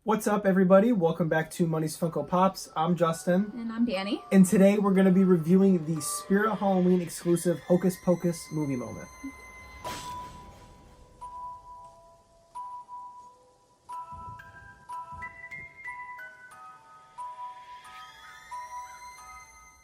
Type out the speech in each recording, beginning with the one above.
What's up, everybody? Welcome back to Money's Funko Pops. I'm Justin. And I'm Danii. And today we're going to be reviewing the Spirit Halloween exclusive Hocus Pocus movie moment.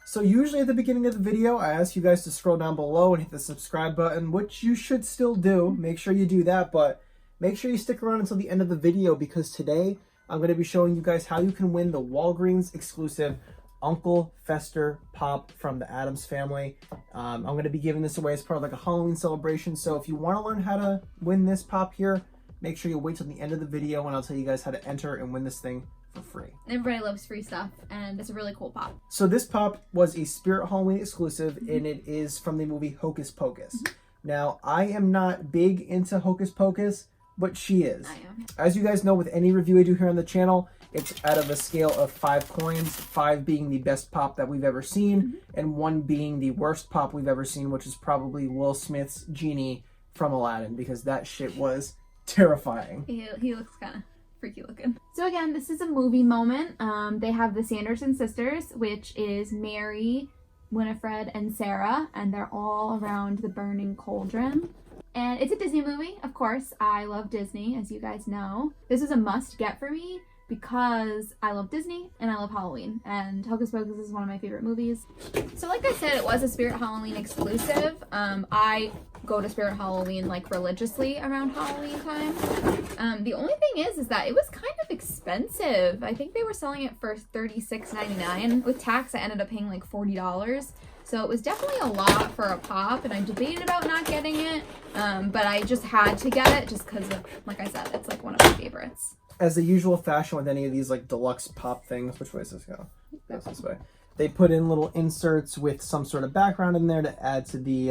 So usually at the beginning of the video, I ask you guys to scroll down below and hit the subscribe button, which you should still do. Make sure you do that, but make sure you stick around until the end of the video because today I'm going to be showing you guys how you can win the Walgreens exclusive Uncle Fester pop from the Addams family. I'm going to be giving this away as part of like a Halloween celebration. So if you want to learn how to win this pop here, make sure you wait till the end of the video and I'll tell you guys how to enter and win this thing for free. Everybody loves free stuff, and it's a really cool pop. So this pop was a Spirit Halloween exclusive, and it is from the movie Hocus Pocus. Now, I am not big into Hocus Pocus, but she is. I am. As you guys know, with any review I do here on the channel, it's out of a scale of 5 coins, 5 being the best pop that we've ever seen, and 1 being the worst pop we've ever seen, which is probably Will Smith's Genie from Aladdin, because that shit was terrifying. He looks kind of freaky looking. So again, this is a movie moment. They have the Sanderson sisters, which is Mary, Winifred, and Sarah, and they're all around the burning cauldron. And it's a Disney movie, of course. I love Disney, as you guys know. This is a must-get for me because I love Disney and I love Halloween. And Hocus Pocus is one of my favorite movies. So like I said, it was a Spirit Halloween exclusive. I go to Spirit Halloween like religiously around Halloween time. The only thing is that it was kind of expensive. I think they were selling it for $36.99. With tax, I ended up paying like $40. So it was definitely a lot for a pop, and I debated about not getting it, but I just had to get it just because of, like I said, it's like one of my favorites. As the usual fashion with any of these like deluxe pop things, which way does this go? Goes this way. They put in little inserts with some sort of background in there to add to the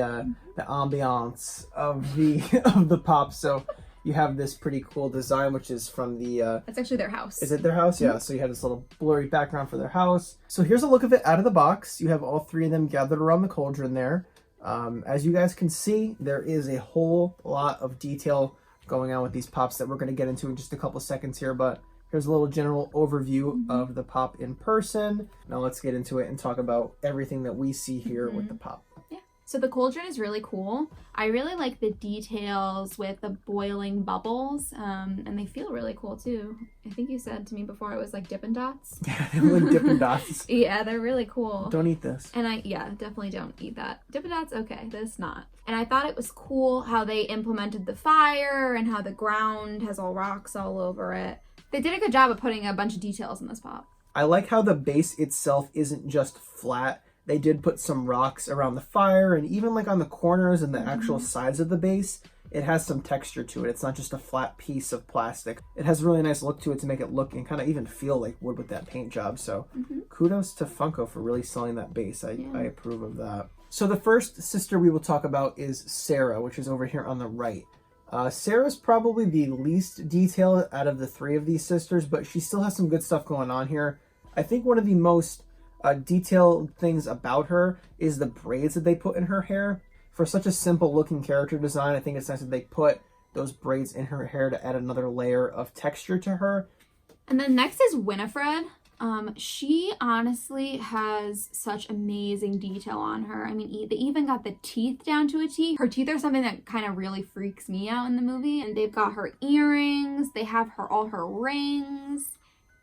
ambiance of the pop. So you have this pretty cool design, which is from the... It's actually their house. Is it their house? Yeah, so you have this little blurry background for their house. So here's a look of it out of the box. You have all 3 of them gathered around the cauldron there. As you guys can see, there is a whole lot of detail going on with these pops that we're going to get into in just a couple seconds here, but here's a little general overview of the pop in person. Now let's get into it and talk about everything that we see here with the pop. Yeah. So the cauldron is really cool. I really like the details with the boiling bubbles, and they feel really cool too. I think you said to me before it was like Dippin' Dots. Yeah, they look like Dippin' Dots. Yeah, they're really cool. Don't eat this. And definitely don't eat that. Dippin' Dots, okay, this not. And I thought it was cool how they implemented the fire and how the ground has all rocks all over it. They did a good job of putting a bunch of details in this pop. I like how the base itself isn't just flat. They did put some rocks around the fire, and even like on the corners and the actual sides of the base, it has some texture to it. It's not just a flat piece of plastic. It has a really nice look to it to make it look and kind of even feel like wood with that paint job. So kudos to Funko for really selling that base. I approve of that. So the first sister we will talk about is Sarah, which is over here on the right. Sarah's probably the least detailed out of the 3 of these sisters, but she still has some good stuff going on here. I think one of the most detailed things about her is the braids that they put in her hair. For such a simple looking character design, I think it's nice that they put those braids in her hair to add another layer of texture to her. And then next is Winifred. She honestly has such amazing detail on her. I mean, they even got the teeth down to a T. Her teeth are something that kind of really freaks me out in the movie. And they've got her earrings. They have all her rings.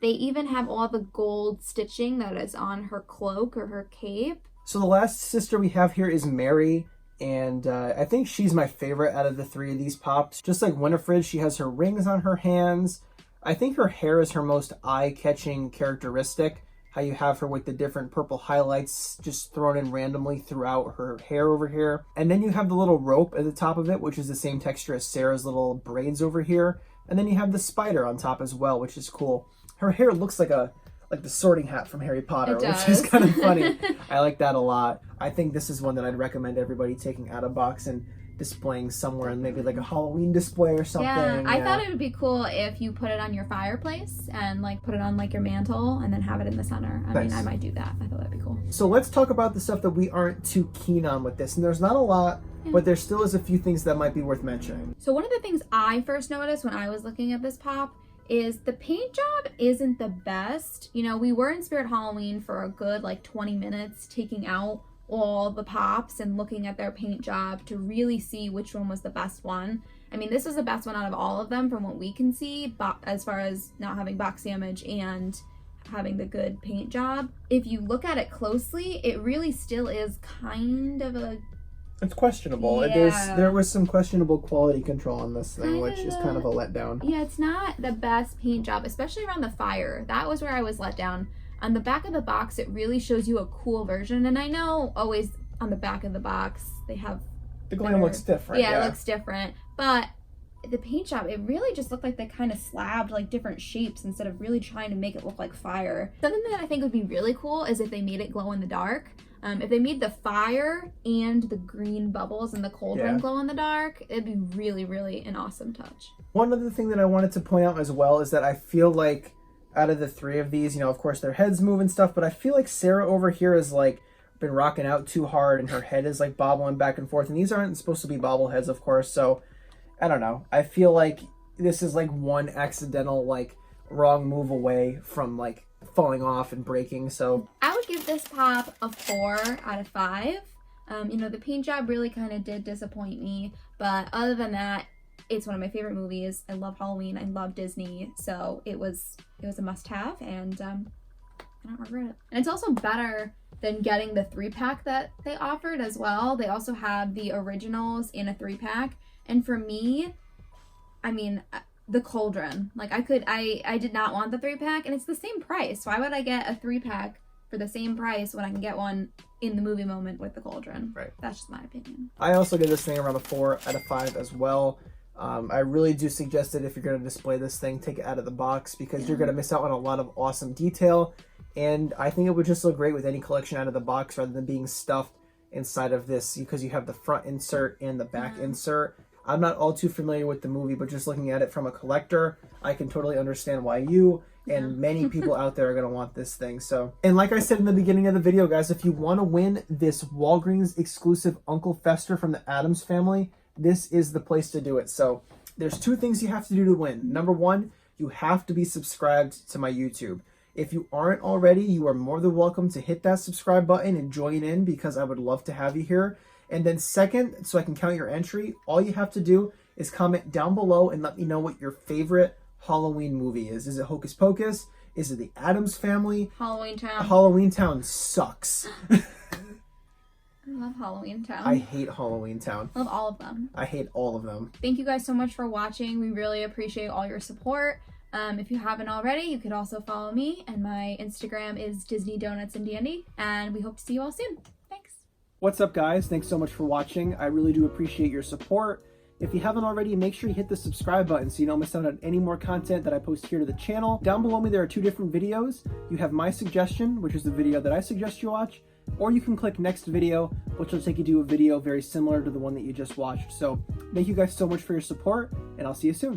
They even have all the gold stitching that is on her cloak or her cape. So the last sister we have here is Mary. And I think she's my favorite out of the 3 of these pops. Just like Winifred, she has her rings on her hands. I think her hair is her most eye-catching characteristic. How you have her with the different purple highlights just thrown in randomly throughout her hair over here. And then you have the little rope at the top of it, which is the same texture as Sarah's little braids over here. And then you have the spider on top as well, which is cool. Her hair looks like the sorting hat from Harry Potter, which is kind of funny. I like that a lot. I think this is one that I'd recommend everybody taking out of box and displaying somewhere, and maybe like a Halloween display or something. Yeah, I thought it would be cool if you put it on your fireplace and like put it on like your mantle and then have it in the center. I mean, I might do that. I thought that'd be cool. So let's talk about the stuff that we aren't too keen on with this. And there's not a lot, but there still is a few things that might be worth mentioning. So one of the things I first noticed when I was looking at this pop is the paint job isn't the best. You know, we were in Spirit Halloween for a good like 20 minutes taking out all the pops and looking at their paint job to really see which one was the best one. I mean, this was the best one out of all of them from what we can see, but as far as not having box damage and having the good paint job. If you look at it closely, it really still is kind of a... It's questionable. Yeah. There was some questionable quality control on this thing, which is kind of a letdown. Yeah, it's not the best paint job, especially around the fire. That was where I was let down. On the back of the box, it really shows you a cool version, and I know always on the back of the box they have... The glam looks different. Yeah, it looks different, but the paint job, it really just looked like they kind of slabbed like different shapes instead of really trying to make it look like fire. Something that I think would be really cool is if they made it glow in the dark. If they made the fire and the green bubbles and the cauldron glow in the dark, it'd be really, really an awesome touch. One other thing that I wanted to point out as well is that I feel like out of the three of these, you know, of course their heads move and stuff, but I feel like Sarah over here is like been rocking out too hard and her head is like bobbling back and forth, and these aren't supposed to be bobbleheads, of course, so I don't know. I feel like this is like one accidental like wrong move away from like falling off and breaking. So I would give this pop a 4 out of 5. You know, the paint job really kind of did disappoint me, but other than that, it's one of my favorite movies. I love Halloween. I love Disney, so it was a must-have, and I don't regret it. And it's also better than getting the 3-pack that they offered as well. They also have the originals in a 3-pack, and for me, I mean, the cauldron. Like I did not want the 3-pack, and it's the same price. Why would I get a 3-pack for the same price when I can get one in the movie moment with the cauldron? Right. That's just my opinion. I also give this thing around a 4 out of 5 as well. I really do suggest that if you're going to display this thing, take it out of the box, because you're going to miss out on a lot of awesome detail. And I think it would just look great with any collection out of the box rather than being stuffed inside of this, because you have the front insert and the back insert. I'm not all too familiar with the movie, but just looking at it from a collector, I can totally understand why you and many people out there are going to want this thing. So, and like I said in the beginning of the video, guys, if you want to win this Walgreens exclusive Uncle Fester from the Addams family, this is the place to do it. So there's 2 things you have to do to win. Number 1, you have to be subscribed to my YouTube. If you aren't already, you are more than welcome to hit that subscribe button and join in, because I would love to have you here. And then second, so I can count your entry, all you have to do is comment down below and let me know what your favorite Halloween movie is. Is it Hocus Pocus? Is it the Addams Family? Halloween Town. Halloween Town sucks. I love Halloween Town. I hate Halloween Town. I love all of them. I hate all of them. Thank you guys so much for watching. We really appreciate all your support. If you haven't already, you could also follow me, and my Instagram is Disney Donuts and Dandy, and we hope to see you all soon. Thanks. What's up, guys? Thanks so much for watching. I really do appreciate your support. If you haven't already, make sure you hit the subscribe button so you don't miss out on any more content that I post here to the channel. Down below me, there are 2 different videos. You have my suggestion, which is the video that I suggest you watch, or you can click next video, which will take you to a video very similar to the one that you just watched. So thank you guys so much for your support, and I'll see you soon.